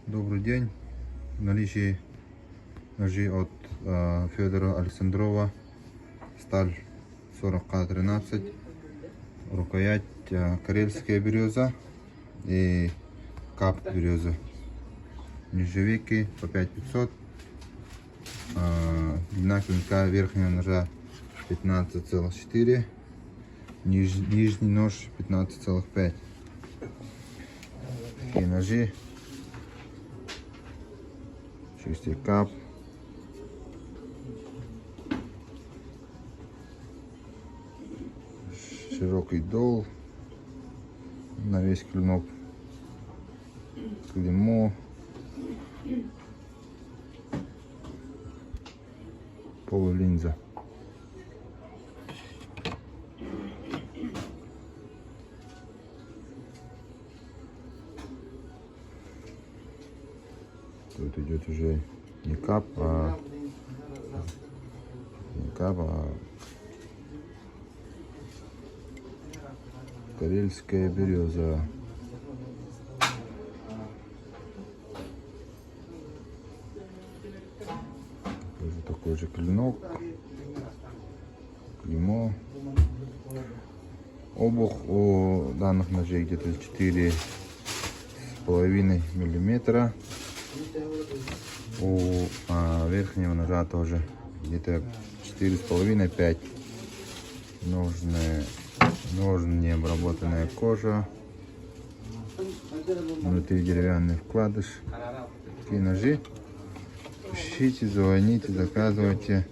Добрый день. В наличии ножи от Федора Александрова. Сталь 40К13. Рукоять карельская береза и кап береза. Нержавейки по 5500. Длина клинка верхнего ножа 15,4. Нижний нож 15,5. Такие ножи. Чистый кап. Широкий дол на весь клинок. Клеймо. Полулинза. Тут идет уже не кап, а карельская береза. Тоже такой же клинок, клеймо. Обух у данных ножей где-то 4,5 миллиметра. У верхнего ножа тоже где-то 4,5-5. Ножны необработанная кожа. Внутри деревянный вкладыш. Такие ножи. Пишите, звоните, заказывайте.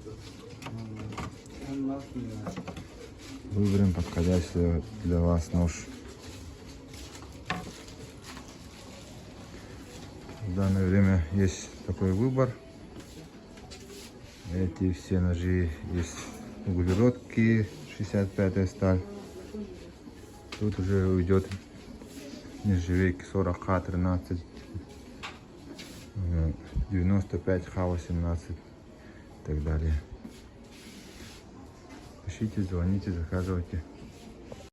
Выберем подходящий для вас нож. В данное время есть такой выбор. Эти все ножи есть углеродки 65-я сталь. Тут уже уйдет нержавейки 40К13, 95Х18 и так далее. Пишите, звоните, заказывайте.